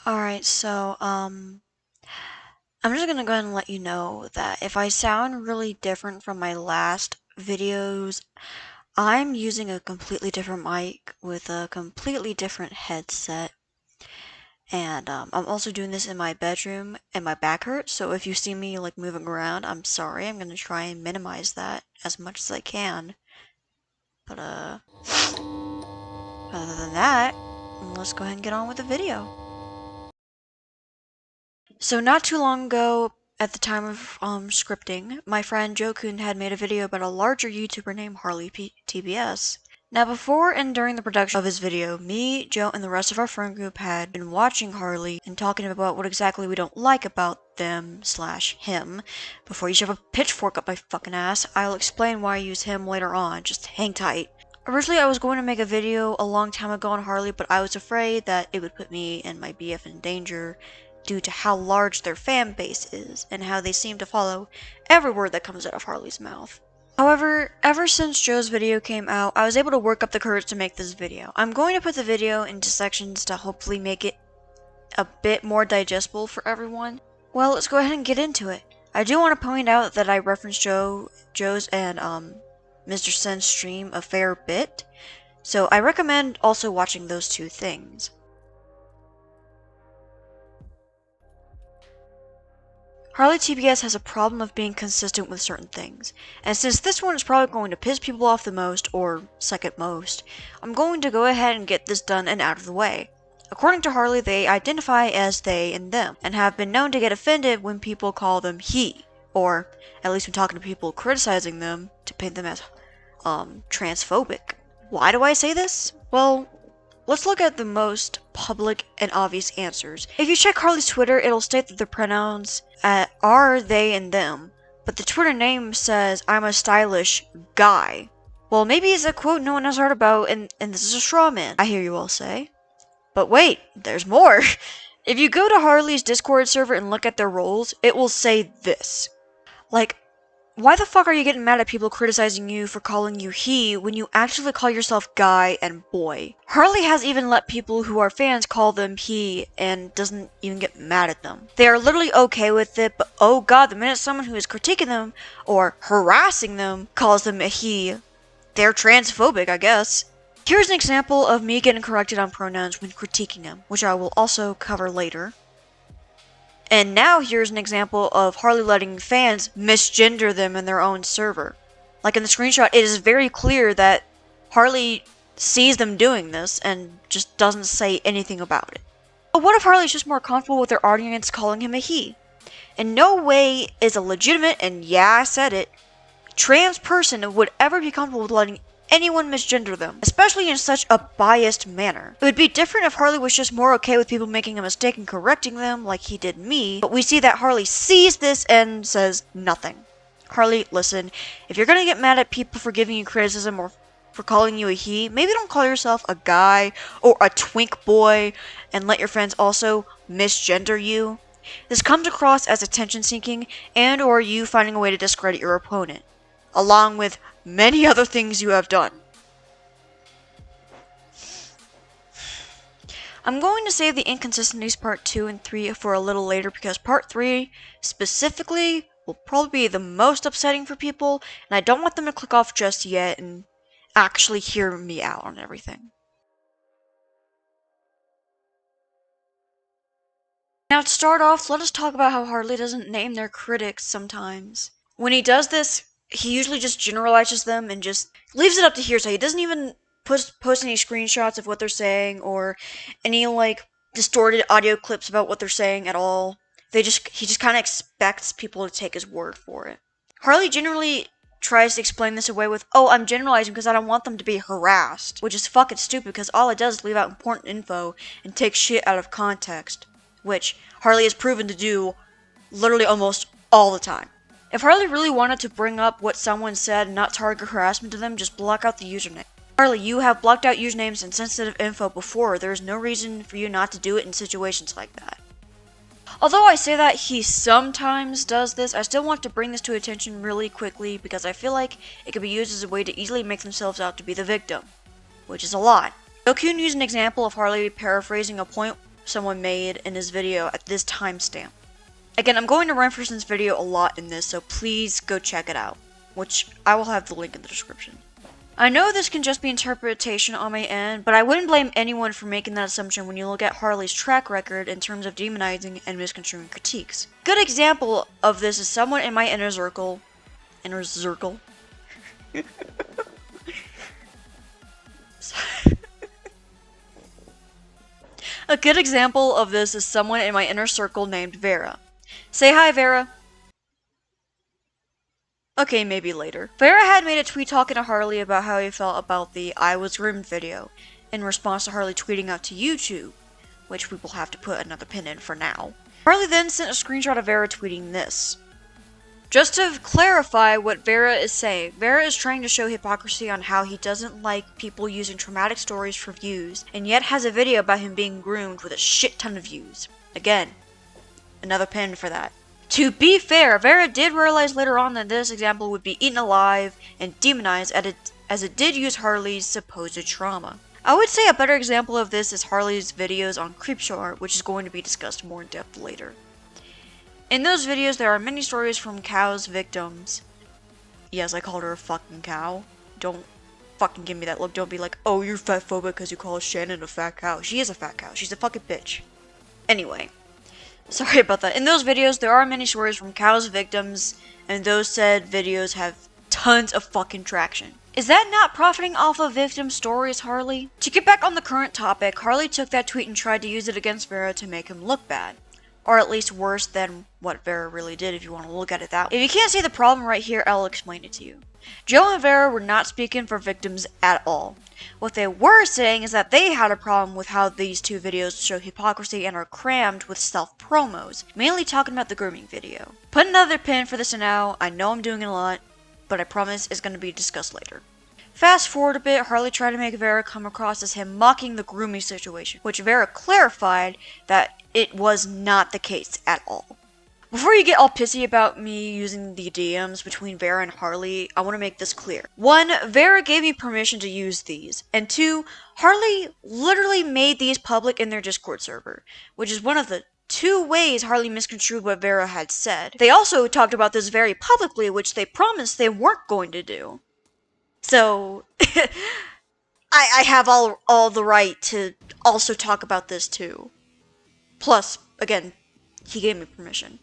Alright, I'm just gonna go ahead and let you know that if I sound really different from my last videos, I'm using a completely different mic with a completely different headset. And I'm also doing this in my bedroom and my back hurts, so if you see me like moving around, I'm sorry. I'm gonna try and minimize that as much as I can. But other than that, let's go ahead and get on with the video. So not too long ago, at the time of scripting, my friend Jokun had made a video about a larger YouTuber named HarleyTBS. Now before and during the production of his video, me, Joe, and the rest of our friend group had been watching Harley and talking about what exactly we don't like about them/him. Before you shove a pitchfork up my fucking ass, I'll explain why I use him later on, just hang tight. Originally I was going to make a video a long time ago on Harley, but I was afraid that it would put me and my BF in danger due to how large their fan base is and how they seem to follow every word that comes out of Harley's mouth. However, ever since Joe's video came out, I was able to work up the courage to make this video. I'm going to put the video into sections to hopefully make it a bit more digestible for everyone. Well, let's go ahead and get into it. I do want to point out that I referenced Joe's and Mr. Sen's stream a fair bit, so I recommend also watching those two things. HarleyTBS has a problem of being consistent with certain things, and since this one is probably going to piss people off the most, or second most, I'm going to go ahead and get this done and out of the way. According to Harley, they identify as they and them, and have been known to get offended when people call them he, or at least when talking to people criticizing them, to paint them as, transphobic. Why do I say this? Well, let's look at the most public and obvious answers. If you check Harley's Twitter, it'll state that the pronouns are they and them, but the Twitter name says, "I'm a stylish guy." Well, maybe it's a quote no one has heard about, and this is a straw man, I hear you all say. But wait, there's more. If you go to Harley's Discord server and look at their roles, it will say this. Like, why the fuck are you getting mad at people criticizing you for calling you he when you actually call yourself guy and boy? Harley has even let people who are fans call them he and doesn't even get mad at them. They are literally okay with it, but oh god, the minute someone who is critiquing them or harassing them calls them a he, they're transphobic, I guess. Here's an example of me getting corrected on pronouns when critiquing them, which I will also cover later. And now here's an example of Harley letting fans misgender them in their own server. Like in the screenshot, it is very clear that Harley sees them doing this and just doesn't say anything about it. But what if Harley's just more comfortable with their audience calling him a he? In no way is a legitimate, and yeah, I said it, trans person would ever be comfortable with letting anyone misgender them, especially in such a biased manner. It would be different if Harley was just more okay with people making a mistake and correcting them like he did me, but we see that Harley sees this and says nothing. Harley, listen, if you're gonna get mad at people for giving you criticism or for calling you a he, maybe don't call yourself a guy or a twink boy and let your friends also misgender you. This comes across as attention seeking and or you finding a way to discredit your opponent, along with many other things you have done. I'm going to save the inconsistencies part 2 and 3 for a little later because part 3 specifically will probably be the most upsetting for people, and I don't want them to click off just yet and actually hear me out on everything. Now to start off, let us talk about how Harley doesn't name their critics sometimes. When he does this, he usually just generalizes them and just leaves it up to hearsay. He doesn't even post any screenshots of what they're saying or any like distorted audio clips about what they're saying at all. He just kind of expects people to take his word for it. Harley generally tries to explain this away with, "Oh, I'm generalizing because I don't want them to be harassed," which is fucking stupid because all it does is leave out important info and take shit out of context, which Harley has proven to do literally almost all the time. If Harley really wanted to bring up what someone said and not target harassment to them, just block out the username. Harley, you have blocked out usernames and sensitive info before. There is no reason for you not to do it in situations like that. Although I say that he sometimes does this, I still want to bring this to attention really quickly because I feel like it could be used as a way to easily make themselves out to be the victim, which is a lot. Dokun used an example of Harley paraphrasing a point someone made in his video at this timestamp. Again, I'm going to reference this video a lot in this, so please go check it out, which I will have the link in the description. I know this can just be interpretation on my end, but I wouldn't blame anyone for making that assumption when you look at Harley's track record in terms of demonizing and misconstruing critiques. Good example of this is someone in my inner circle. A good example of this is someone in my inner circle named Vera. Say hi, Vera. Okay, maybe later. Vera had made a tweet talking to Harley about how he felt about the I Was Groomed video, in response to Harley tweeting out to YouTube, which we will have to put another pin in for now. Harley then sent a screenshot of Vera tweeting this. Just to clarify what Vera is saying, Vera is trying to show hypocrisy on how he doesn't like people using traumatic stories for views, and yet has a video about him being groomed with a shit ton of views. Again, another pin for that. To be fair, Vera did realize later on that this example would be eaten alive and demonized as it did use Harley's supposed trauma. I would say a better example of this is Harley's videos on creepshow art, which is going to be discussed more in depth later. In those videos, there are many stories from Cow's victims. Yes, I called her a fucking cow. Don't fucking give me that look. Don't be like, oh, you're fatphobic because you call Shannon a fat cow. She is a fat cow. She's a fucking bitch. Anyway. Sorry about that. In those videos, there are many stories from Cow's victims, and those said videos have tons of fucking traction. Is that not profiting off of victim stories, Harley? To get back on the current topic, Harley took that tweet and tried to use it against Vera to make him look bad. Or at least worse than what Vera really did, if you want to look at it that way. If you can't see the problem right here, I'll explain it to you. Joe and Vera were not speaking for victims at all. What they were saying is that they had a problem with how these two videos show hypocrisy and are crammed with self-promos, mainly talking about the grooming video. Put another pin for this now. I know I'm doing it a lot, but I promise it's going to be discussed later. Fast forward a bit, Harley tried to make Vera come across as him mocking the grooming situation, which Vera clarified that it was not the case at all. Before you get all pissy about me using the DMs between Vera and Harley, I want to make this clear. 1, Vera gave me permission to use these, and 2, Harley literally made these public in their Discord server, which is one of the 2 ways Harley misconstrued what Vera had said. They also talked about this very publicly, which they promised they weren't going to do. So, I have all the right to also talk about this too. Plus, again, he gave me permission.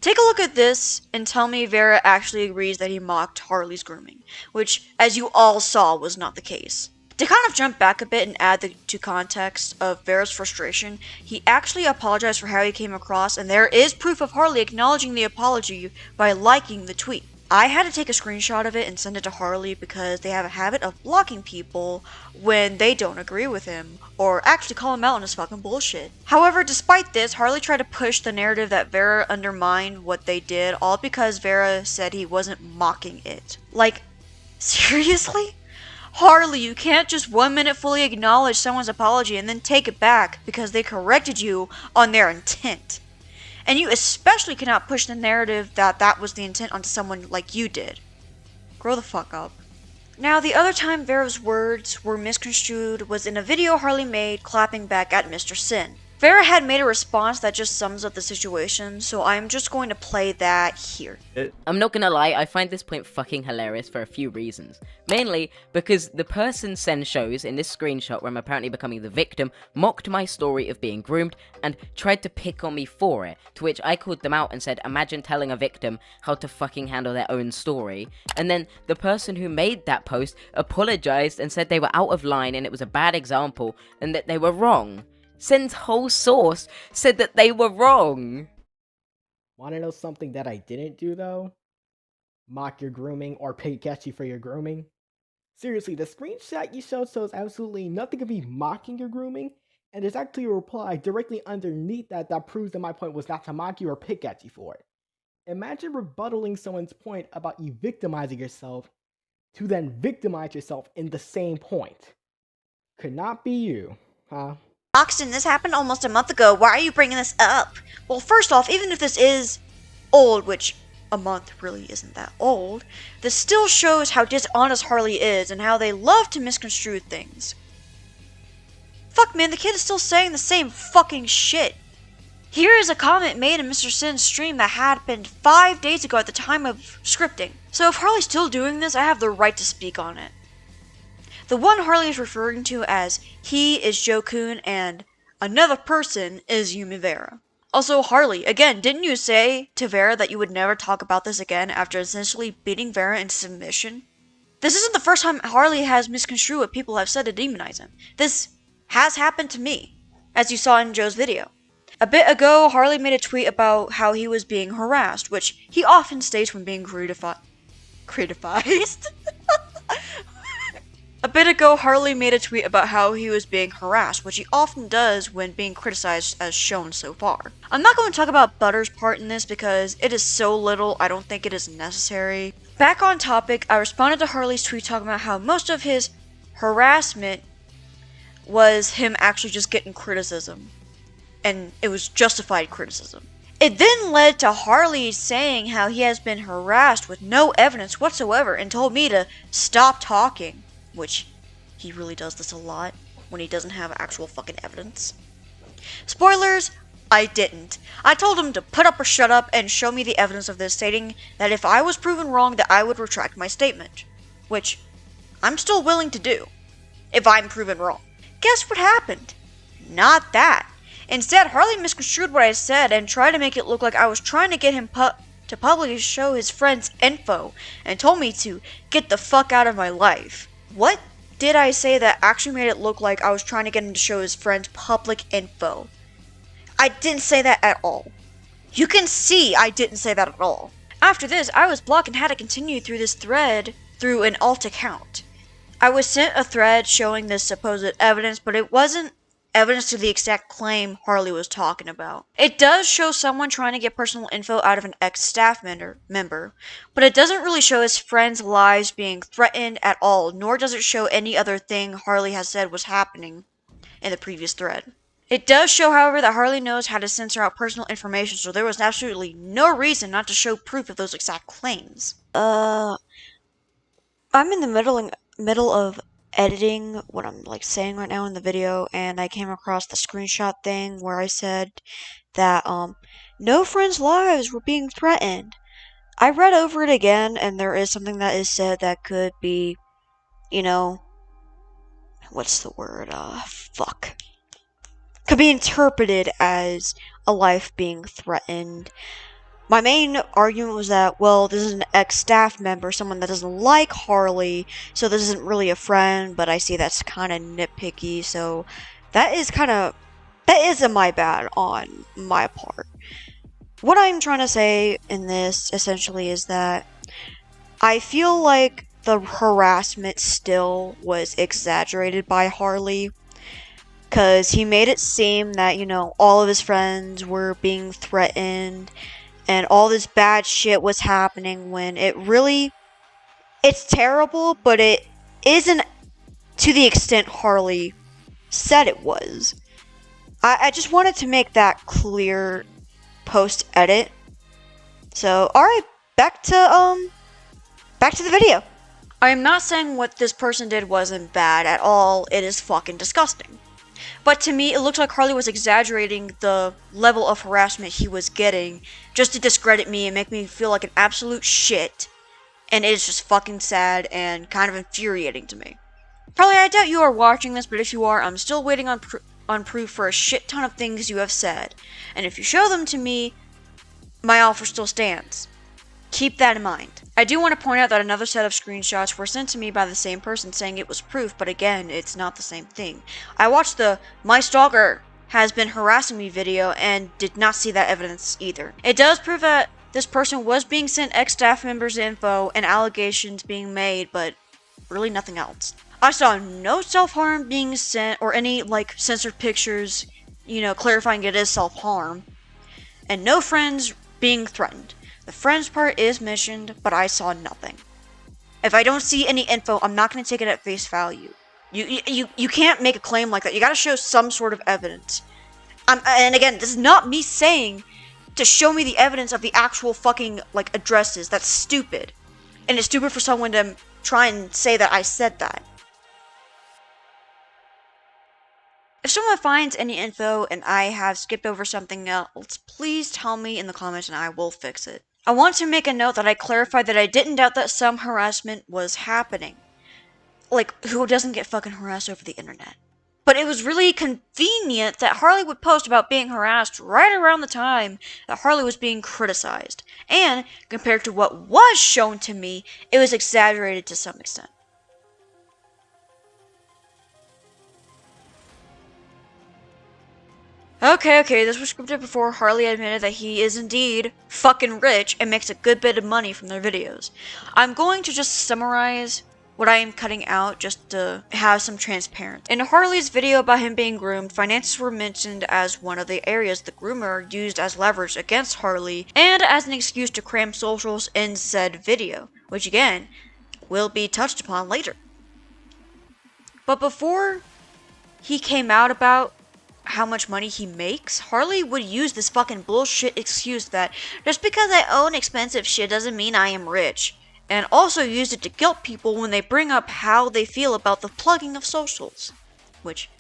Take a look at this and tell me Vera actually agrees that he mocked Harley's grooming, which, as you all saw, was not the case. To kind of jump back a bit and add to context of Vera's frustration, he actually apologized for how he came across, and there is proof of Harley acknowledging the apology by liking the tweet. I had to take a screenshot of it and send it to Harley because they have a habit of blocking people when they don't agree with him, or actually call him out on his fucking bullshit. However, despite this, Harley tried to push the narrative that Vera undermined what they did, all because Vera said he wasn't mocking it. Like, seriously? Harley, you can't just 1 minute fully acknowledge someone's apology and then take it back because they corrected you on their intent. And you especially cannot push the narrative that that was the intent onto someone like you did. Grow the fuck up. Now, the other time Vera's words were misconstrued was in a video Harley made clapping back at Mr. Sin. Vera had made a response that just sums up the situation, so I'm just going to play that here. I'm not gonna lie, I find this point fucking hilarious for a few reasons. Mainly because the person Sen shows in this screenshot where I'm apparently becoming the victim mocked my story of being groomed and tried to pick on me for it, to which I called them out and said, imagine telling a victim how to fucking handle their own story. And then the person who made that post apologized and said they were out of line and it was a bad example and that they were wrong. Sen's whole source said that they were wrong. Wanna know something that I didn't do though? Mock your grooming or pay catch you for your grooming? Seriously, the screenshot you showed shows absolutely nothing of me mocking your grooming, and there's actually a reply directly underneath that proves that my point was not to mock you or pick at you for it. Imagine rebuttaling someone's point about you victimizing yourself to then victimize yourself in the same point. Could not be you, huh? Oxton, this happened almost a month ago. Why are you bringing this up? Well, first off, even if this is old, which a month really isn't that old, this still shows how dishonest Harley is and how they love to misconstrue things. Fuck man, the kid is still saying the same fucking shit. Here is a comment made in Mr. Sin's stream that happened 5 days ago at the time of scripting. So if Harley's still doing this, I have the right to speak on it. The one Harley is referring to as he is Joe-kun and another person is Yumi Vera. Also, Harley, again, didn't you say to Vera that you would never talk about this again after essentially beating Vera into submission? This isn't the first time Harley has misconstrued what people have said to demonize him. This has happened to me, as you saw in Joe's video. A bit ago, Harley made a tweet about how he was being harassed, which he often states when being criticized. A bit ago, Harley made a tweet about how he was being harassed, which he often does when being criticized as shown so far. I'm not going to talk about Butter's part in this because it is so little, I don't think it is necessary. Back on topic, I responded to Harley's tweet talking about how most of his harassment was him actually just getting criticism. And it was justified criticism. It then led to Harley saying how he has been harassed with no evidence whatsoever and told me to stop talking. Which, he really does this a lot when he doesn't have actual fucking evidence. Spoilers, I didn't. I told him to put up or shut up and show me the evidence of this, stating that if I was proven wrong that I would retract my statement. Which, I'm still willing to do, if I'm proven wrong. Guess what happened? Not that. Instead, Harley misconstrued what I said and tried to make it look like I was trying to get him to publicly show his friend's info and told me to get the fuck out of my life. What did I say that actually made it look like I was trying to get him to show his friend's public info? I didn't say that at all. You can see I didn't say that at all. After this, I was blocked and had to continue through this thread through an alt account. I was sent a thread showing this supposed evidence, but it wasn't evidence to the exact claim Harley was talking about. It does show someone trying to get personal info out of an ex-staff member, but it doesn't really show his friends' lives being threatened at all, nor does it show any other thing Harley has said was happening in the previous thread. It does show, however, that Harley knows how to censor out personal information, so there was absolutely no reason not to show proof of those exact claims. I'm in the middle of editing what I'm saying right now in the video, and I came across the screenshot thing where I said that no friends' lives were being threatened. I read over it again, and there is something that is said that could be, what's the word? Could be interpreted as a life being threatened. My main argument was that, well, this is an ex-staff member, someone that doesn't like Harley, so this isn't really a friend, but I see that's kind of nitpicky, so that is a my bad on my part. What I'm trying to say in this, essentially, is that I feel like the harassment still was exaggerated by Harley, because he made it seem that, all of his friends were being threatened, and all this bad shit was happening when it's terrible, but it isn't to the extent Harley said it was. I just wanted to make that clear post-edit. So, alright, back to the video. I am not saying what this person did wasn't bad at all, it is fucking disgusting. But to me, it looked like Harley was exaggerating the level of harassment he was getting just to discredit me and make me feel like an absolute shit. And it is just fucking sad and kind of infuriating to me. Harley, I doubt you are watching this, but if you are, I'm still waiting on proof for a shit ton of things you have said. And if you show them to me, my offer still stands. Keep that in mind. I do want to point out that another set of screenshots were sent to me by the same person saying it was proof, but again, it's not the same thing. I watched the "My Stalker Has Been Harassing Me" video and did not see that evidence either. It does prove that this person was being sent ex-staff members' info and allegations being made, but really nothing else. I saw no self-harm being sent or any censored pictures, clarifying it is self-harm, and no friends being threatened. The friends part is mentioned, but I saw nothing. If I don't see any info, I'm not going to take it at face value. You can't make a claim like that. You got to show some sort of evidence. And again, this is not me saying to show me the evidence of the actual fucking addresses. That's stupid. And it's stupid for someone to try and say that I said that. If someone finds any info and I have skipped over something else, please tell me in the comments and I will fix it. I want to make a note that I clarify that I didn't doubt that some harassment was happening. Like, who doesn't get fucking harassed over the internet? But it was really convenient that Harley would post about being harassed right around the time that Harley was being criticized. And, compared to what was shown to me, it was exaggerated to some extent. Okay, this was scripted before Harley admitted that he is indeed fucking rich and makes a good bit of money from their videos. I'm going to just summarize what I am cutting out just to have some transparency. In Harley's video about him being groomed, finances were mentioned as one of the areas the groomer used as leverage against Harley and as an excuse to cram socials in said video, which again will be touched upon later. But before he came out about how much money he makes, Harley would use this fucking bullshit excuse that just because I own expensive shit doesn't mean I am rich, and also used it to guilt people when they bring up how they feel about the plugging of socials. Which,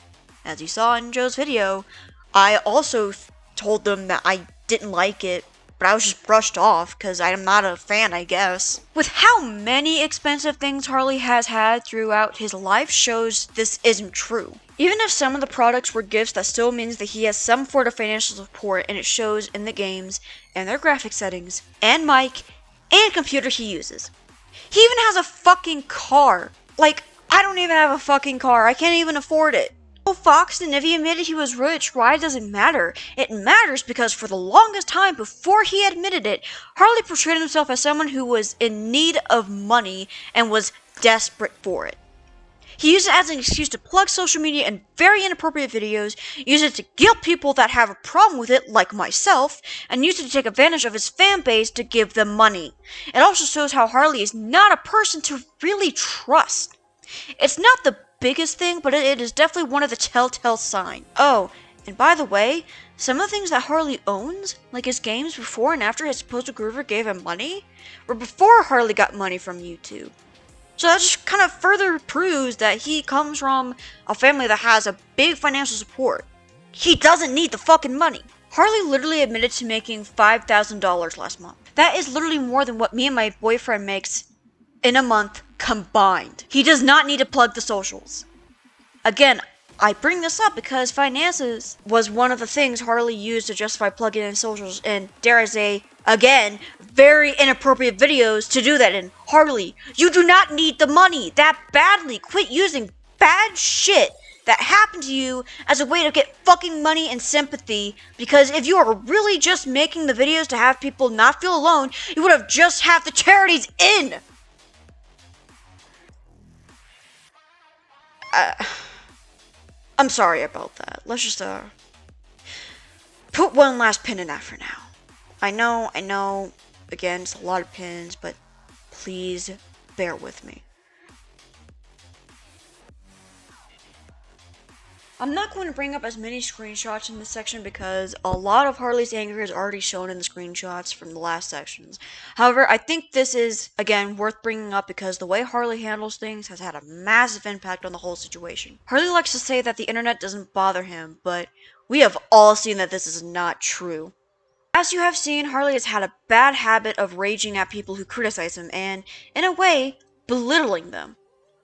as you saw in Joe's video, I also told them that I didn't like it, but I was just brushed off because I'm not a fan, I guess. With how many expensive things Harley has had throughout his life shows this isn't true. Even if some of the products were gifts, that still means that he has some sort of financial support, and it shows in the games, and their graphic settings, and mic, and computer he uses. He even has a fucking car. Like, I don't even have a fucking car. I can't even afford it. Well, Foxton, if he admitted he was rich, why does it matter? It matters because for the longest time before he admitted it, Harley portrayed himself as someone who was in need of money and was desperate for it. He used it as an excuse to plug social media in very inappropriate videos, use it to guilt people that have a problem with it, like myself, and use it to take advantage of his fan base to give them money. It also shows how Harley is not a person to really trust. It's not the biggest thing, but it is definitely one of the telltale signs. Oh, and by the way, some of the things that Harley owns, like his games before and after his supposed groover gave him money, were before Harley got money from YouTube. So that just kind of further proves that he comes from a family that has a big financial support. He doesn't need the fucking money. Harley literally admitted to making $5,000 last month. That is literally more than what me and my boyfriend makes in a month combined. He does not need to plug the socials. Again, I bring this up because finances was one of the things Harley used to justify plugging in socials and, dare I say, again, very inappropriate videos to do that in. Harley, you do not need the money that badly. Quit using bad shit that happened to you as a way to get fucking money and sympathy, because if you are really just making the videos to have people not feel alone, you would have just have the charities in. I'm sorry about that. Let's just put one last pin in that for now. I know, again, it's a lot of pins, but please bear with me. I'm not going to bring up as many screenshots in this section because a lot of Harley's anger is already shown in the screenshots from the last sections. However, I think this is, again, worth bringing up because the way Harley handles things has had a massive impact on the whole situation. Harley likes to say that the internet doesn't bother him, but we have all seen that this is not true. As you have seen, Harley has had a bad habit of raging at people who criticize him and, in a way, belittling them.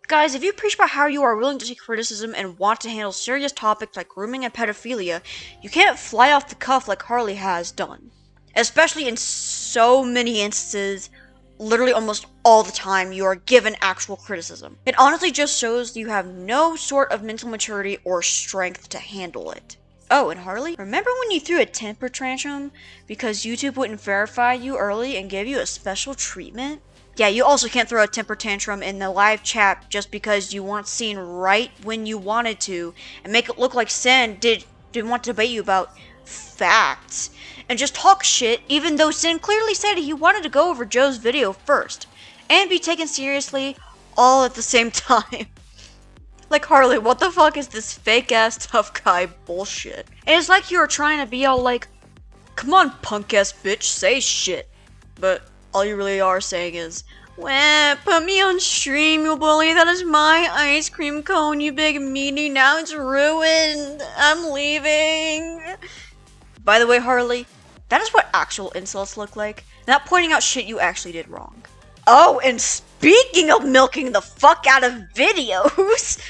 Guys, if you preach about how you are willing to take criticism and want to handle serious topics like grooming and pedophilia, you can't fly off the cuff like Harley has done. Especially in so many instances, literally almost all the time, you are given actual criticism. It honestly just shows you have no sort of mental maturity or strength to handle it. Oh, and Harley, remember when you threw a temper tantrum because YouTube wouldn't verify you early and give you a special treatment? Yeah, you also can't throw a temper tantrum in the live chat just because you weren't seen right when you wanted to and make it look like Sin didn't want to debate you about facts and just talk shit even though Sin clearly said he wanted to go over Joe's video first and be taken seriously all at the same time. Like, Harley, what the fuck is this fake ass tough guy bullshit? And it's like you were trying to be all like, come on punk ass bitch, say shit. But all you really are saying is, Put me on stream, you bully. That is my ice cream cone, you big meanie. Now it's ruined. I'm leaving. By the way, Harley, that is what actual insults look like. Not pointing out shit you actually did wrong. Oh, and speaking of milking the fuck out of videos...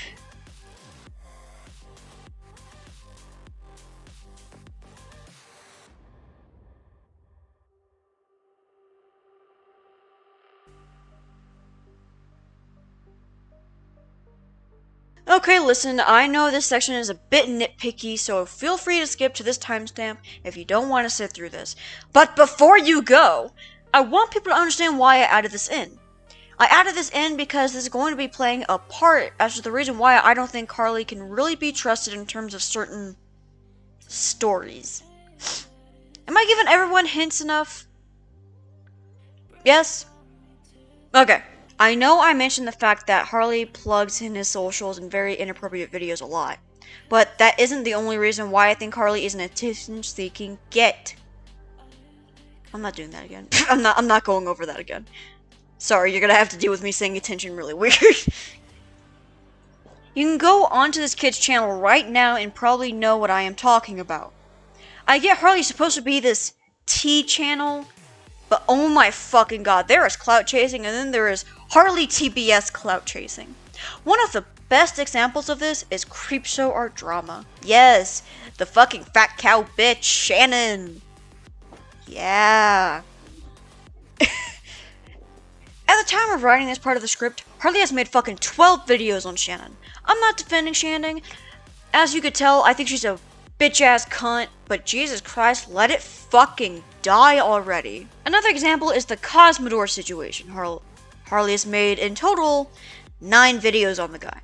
Okay, listen, I know this section is a bit nitpicky, so feel free to skip to this timestamp if you don't want to sit through this. But before you go, I want people to understand why I added this in. I added this in because this is going to be playing a part as to the reason why I don't think Harley can really be trusted in terms of certain stories. Am I giving everyone hints enough? Yes? Okay. I know I mentioned the fact that Harley plugs in his socials in very inappropriate videos a lot, but that isn't the only reason why I think Harley is an attention-seeking get. I'm not doing that again. I'm not going over that again. Sorry, you're gonna have to deal with me saying attention really weird. You can go onto this kid's channel right now and probably know what I am talking about. I get Harley's supposed to be this T channel, but oh my fucking god, there is clout chasing, and then there is HarleyTBS clout chasing. One of the best examples of this is Creepshow Art Drama. Yes, the fucking fat cow bitch, Shannon. Yeah. At the time of writing this part of the script, Harley has made fucking 12 videos on Shannon. I'm not defending Shannon. As you could tell, I think she's a bitch-ass cunt, but Jesus Christ, let it fucking die already. Another example is the Cosmodore situation. Harley has made, in total, 9 videos on the guy.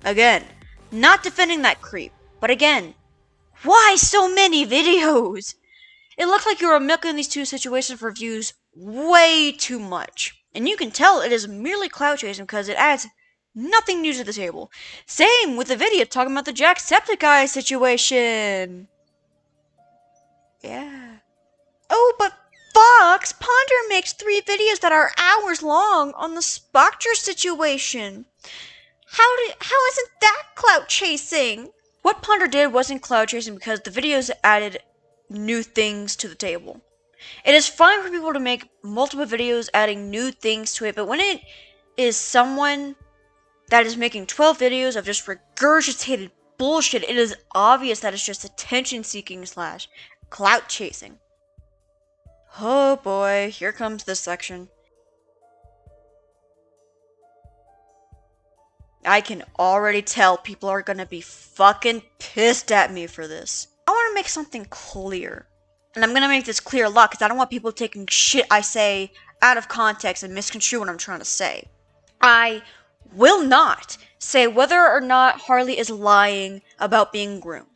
Again, not defending that creep, but again, why so many videos? It looks like you are milking these two situations for views way too much. And you can tell it is merely clout chasing because it adds nothing new to the table. Same with the video talking about the Jacksepticeye situation. Yeah. Oh, but Fox, Ponder makes 3 videos that are hours long on the Spectre situation. How isn't that clout chasing? What Ponder did wasn't clout chasing because the videos added new things to the table. It is fine for people to make multiple videos adding new things to it, but when it is someone that is making 12 videos of just regurgitated bullshit, it is obvious that it's just attention seeking / clout chasing. Oh boy, here comes this section. I can already tell people are gonna be fucking pissed at me for this. I want to make something clear. And I'm gonna make this clear a lot because I don't want people taking shit I say out of context and misconstrue what I'm trying to say. I will not say whether or not Harley is lying about being groomed.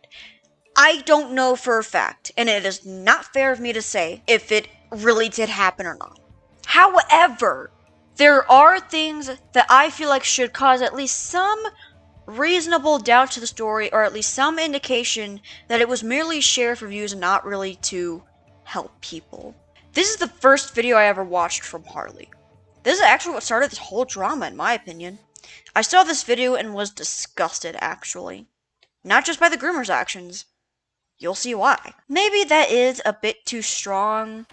I don't know for a fact, and it is not fair of me to say if it really did happen or not. However, there are things that I feel like should cause at least some reasonable doubt to the story, or at least some indication that it was merely shared for views and not really to help people. This is the first video I ever watched from Harley. This is actually what started this whole drama, in my opinion. I saw this video and was disgusted, actually. Not just by the groomer's actions. You'll see why. Maybe that is a bit too strong.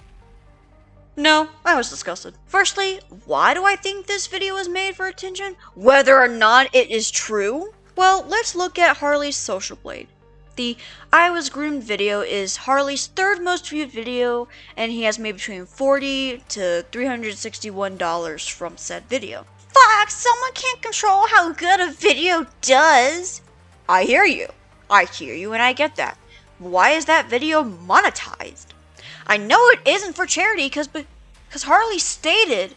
No, I was disgusted. Firstly, why do I think this video was made for attention? Whether or not it is true? Well, let's look at Harley's Social Blade. The I Was Groomed video is Harley's 3rd most viewed video, and he has made between $40 to $361 from said video. Fuck, someone can't control how good a video does. I hear you, and I get that. Why is that video monetized? I know it isn't for charity because Harley stated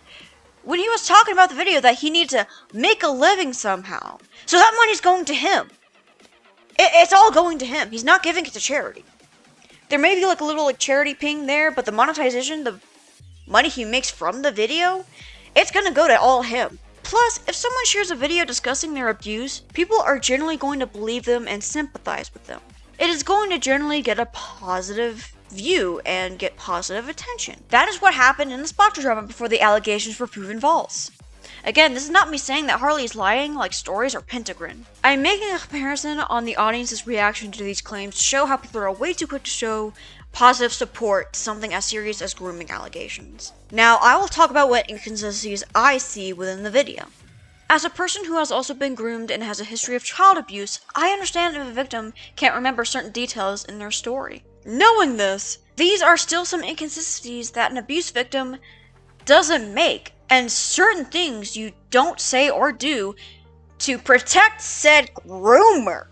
when he was talking about the video that he needs to make a living somehow. So that money's going to him. It's all going to him. He's not giving it to charity. There may be like a little charity ping there, but the monetization, the money he makes from the video, it's gonna go to all him. Plus, if someone shares a video discussing their abuse, people are generally going to believe them and sympathize with them. it is going to generally get a positive view and get positive attention. That is what happened in the Spotter drama before the allegations were proven false. Again, this is not me saying that Harley is lying like stories or Pentagrin. I am making a comparison on the audience's reaction to these claims to show how people are way too quick to show positive support to something as serious as grooming allegations. Now, I will talk about what inconsistencies I see within the video. As a person who has also been groomed and has a history of child abuse, I understand if a victim can't remember certain details in their story. Knowing this, these are still some inconsistencies that an abuse victim doesn't make, and certain things you don't say or do to protect said groomer.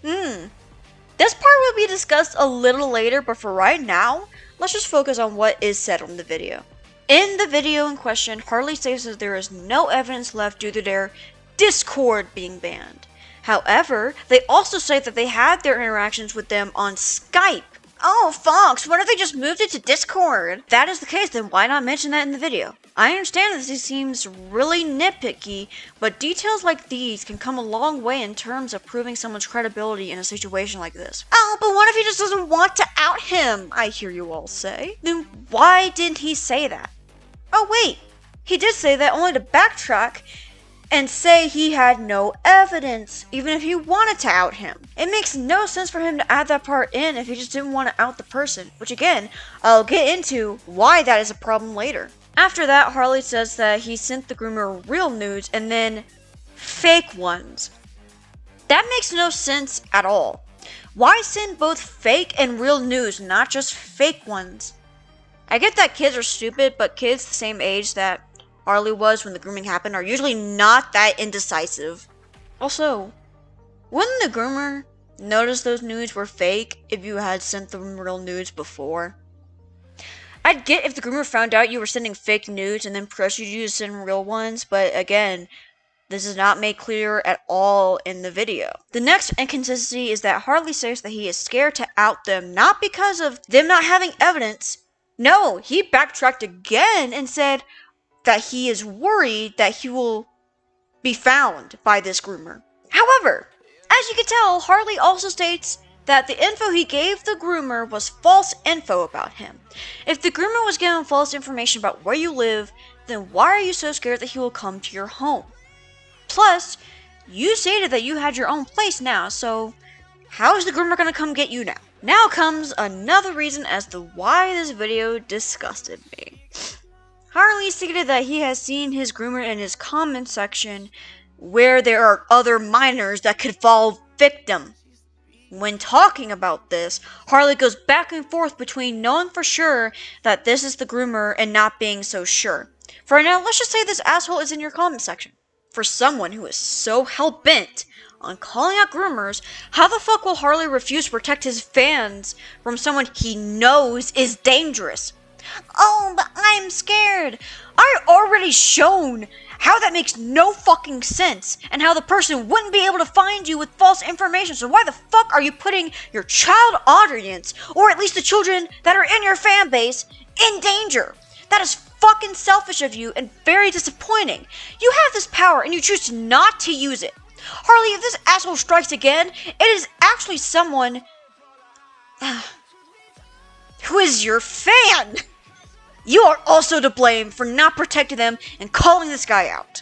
This part will be discussed a little later, but for right now, let's just focus on what is said on the video. In the video in question, Harley states that there is no evidence left due to their Discord being banned. However, they also say that they had their interactions with them on Skype. Oh, Fox, what if they just moved it to Discord? If that is the case, then why not mention that in the video? I understand that this seems really nitpicky, but details like these can come a long way in terms of proving someone's credibility in a situation like this. Oh, but what if he just doesn't want to out him? I hear you all say. Then why didn't he say that? Oh wait, he did say that only to backtrack and say he had no evidence, even if he wanted to out him. It makes no sense for him to add that part in if he just didn't want to out the person, which again, I'll get into why that is a problem later. After that, Harley says that he sent the groomer real nudes and then fake ones. That makes no sense at all. Why send both fake and real nudes, not just fake ones? I get that kids are stupid, but kids the same age that Harley was when the grooming happened are usually not that indecisive. Also, wouldn't the groomer notice those nudes were fake if you had sent them real nudes before? I'd get if the groomer found out you were sending fake nudes and then pressured you to send real ones, but again, this is not made clear at all in the video. The next inconsistency is that Harley says that he is scared to out them, not because of them not having evidence. No, he backtracked again and said that he is worried that he will be found by this groomer. However, as you can tell, Harley also states that the info he gave the groomer was false info about him. If the groomer was given false information about where you live, then why are you so scared that he will come to your home? Plus, you stated that you had your own place now, so how is the groomer gonna come get you now? Now comes another reason as to why this video disgusted me. Harley stated that he has seen his groomer in his comment section where there are other minors that could fall victim. When talking about this, Harley goes back and forth between knowing for sure that this is the groomer and not being so sure. For now, let's just say this asshole is in your comment section. For someone who is so hell-bent on calling out groomers, how the fuck will Harley refuse to protect his fans from someone he knows is dangerous? Oh, but I'm scared. I already shown how that makes no fucking sense and how the person wouldn't be able to find you with false information. So why the fuck are you putting your child audience, or at least the children that are in your fan base, in danger? That is fucking selfish of you and very disappointing. You have this power and you choose not to use it. Harley, if this asshole strikes again, it is actually someone who is your fan. You are also to blame for not protecting them and calling this guy out.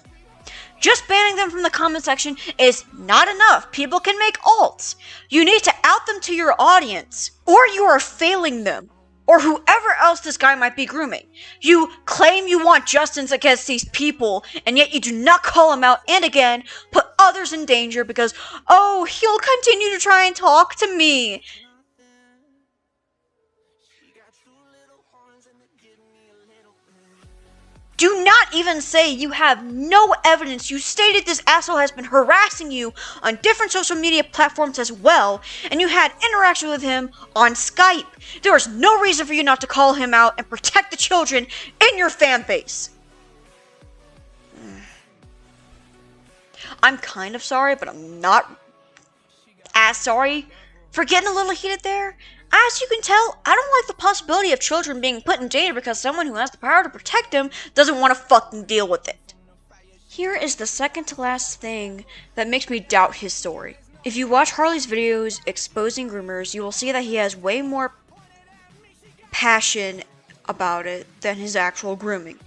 Just banning them from the comment section is not enough. People can make alts. You need to out them to your audience, or you are failing them, or whoever else this guy might be grooming. You claim you want justice against these people, and yet you do not call them out, and again, put others in danger because, oh, he'll continue to try and talk to me. Do not even say you have no evidence. You stated this asshole has been harassing you on different social media platforms as well, and you had interaction with him on Skype. There is no reason for you not to call him out and protect the children in your fan base. I'm kind of sorry, but I'm not as sorry for getting a little heated there. As you can tell, I don't like the possibility of children being put in danger because someone who has the power to protect them doesn't want to fucking deal with it. Here is the second to last thing that makes me doubt his story. If you watch Harley's videos exposing groomers, you will see that he has way more passion about it than his actual grooming.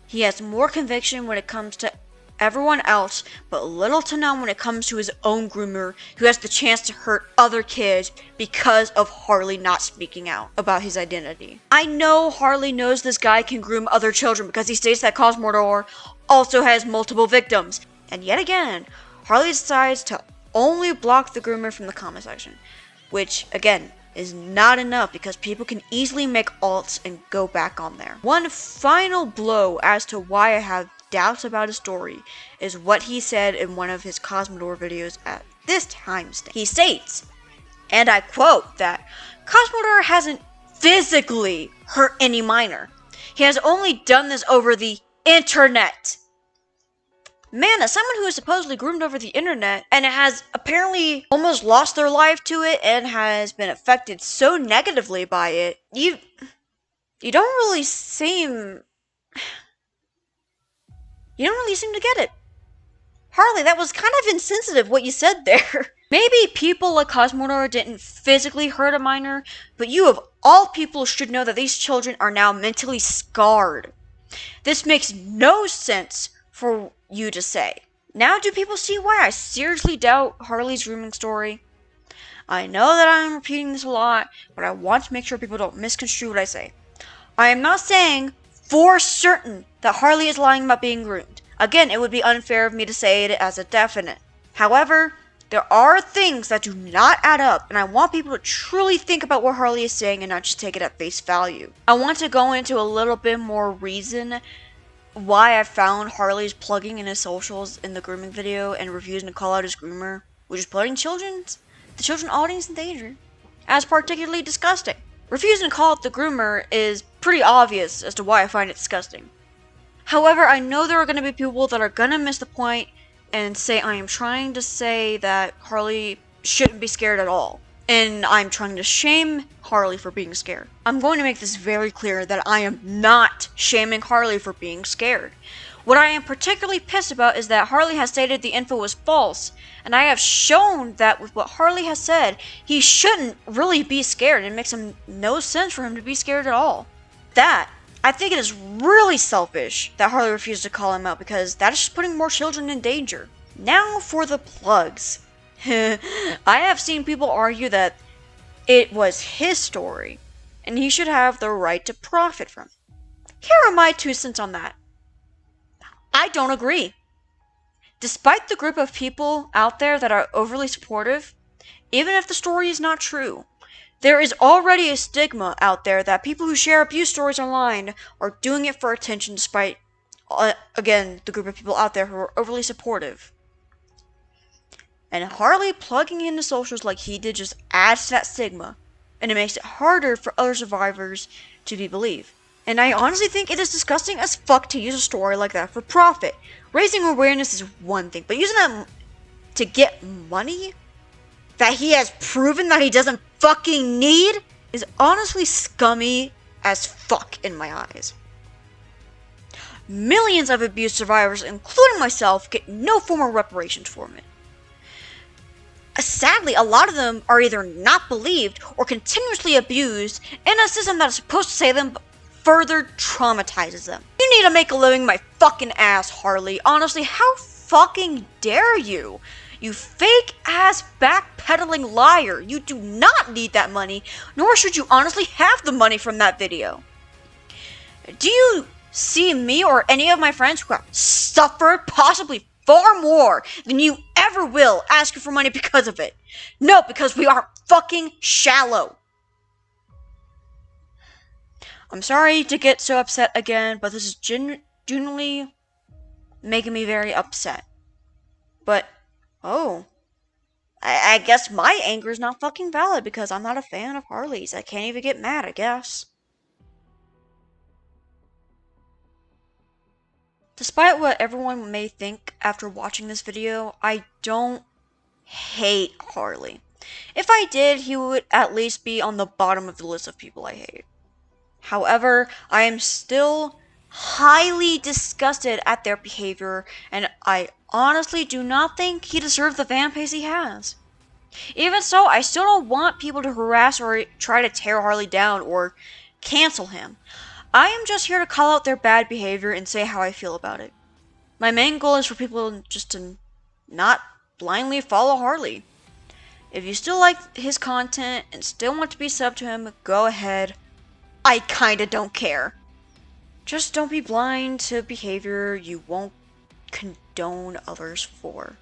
He has more conviction when it comes to everyone else, but little to none when it comes to his own groomer, who has the chance to hurt other kids because of Harley not speaking out about his identity. I know Harley knows this guy can groom other children because he states that Cosmodor also has multiple victims. And yet again, Harley decides to only block the groomer from the comment section, which again is not enough because people can easily make alts and go back on there. One final blow as to why I have doubts about his story is what he said in one of his Cosmodor videos at this timestamp. He states, and I quote, that Cosmodor hasn't physically hurt any minor. He has only done this over the internet. Man, as someone who is supposedly groomed over the internet and has apparently almost lost their life to it and has been affected so negatively by it, you don't really seem to get it. Harley, that was kind of insensitive what you said there. Maybe people like Cosmodor didn't physically hurt a minor, but you of all people should know that these children are now mentally scarred. This makes no sense for you to say. Now do people see why I seriously doubt Harley's grooming story? I know that I'm repeating this a lot, but I want to make sure people don't misconstrue what I say. I am not saying for certain that Harley is lying about being groomed. Again, it would be unfair of me to say it as a definite. However, there are things that do not add up, and I want people to truly think about what Harley is saying and not just take it at face value. I want to go into a little bit more reason why I found Harley's plugging in his socials in the grooming video and refusing to call out his groomer, which is putting the children audience in danger, as particularly disgusting. Refusing to call out the groomer is pretty obvious as to why I find it disgusting. However, I know there are going to be people that are going to miss the point and say I am trying to say that Harley shouldn't be scared at all, and I'm trying to shame Harley for being scared. I'm going to make this very clear that I am not shaming Harley for being scared. What I am particularly pissed about is that Harley has stated the info was false, and I have shown that with what Harley has said, he shouldn't really be scared. It makes no sense for him to be scared at all. I think it is really selfish that Harley refused to call him out because that is just putting more children in danger. Now for the plugs. I have seen people argue that it was his story, and he should have the right to profit from it. Here are my 2 cents on that. I don't agree. Despite the group of people out there that are overly supportive, even if the story is not true, there is already a stigma out there that people who share abuse stories online are doing it for attention despite, again, the group of people out there who are overly supportive. And Harley plugging into socials like he did just adds to that stigma, and it makes it harder for other survivors to be believed. And I honestly think it is disgusting as fuck to use a story like that for profit. Raising awareness is one thing, but using that to get money that he has proven that he doesn't fucking need is honestly scummy as fuck in my eyes. Millions of abuse survivors, including myself, get no form of reparations from it. Sadly, a lot of them are either not believed or continuously abused in a system that is supposed to save them but further traumatizes them. You need to make a living my fucking ass, Harley. Honestly, how fucking dare you? You fake ass backpedaling liar. You do not need that money, nor should you honestly have the money from that video. Do you see me or any of my friends who have suffered possibly far more than you ever will ask you for money because of it? No, because we are fucking shallow. I'm sorry to get so upset again, but this is genuinely making me very upset. But, I guess my anger is not fucking valid because I'm not a fan of Harley's. I can't even get mad, I guess. Despite what everyone may think after watching this video, I don't hate Harley. If I did, he would at least be on the bottom of the list of people I hate. However, I am still highly disgusted at their behavior, and I honestly do not think he deserves the fan base he has. Even so, I still don't want people to harass or try to tear Harley down or cancel him. I am just here to call out their bad behavior and say how I feel about it. My main goal is for people just to not blindly follow Harley. If you still like his content and still want to be sub to him, go ahead. I kinda don't care. Just don't be blind to behavior you won't condone others for.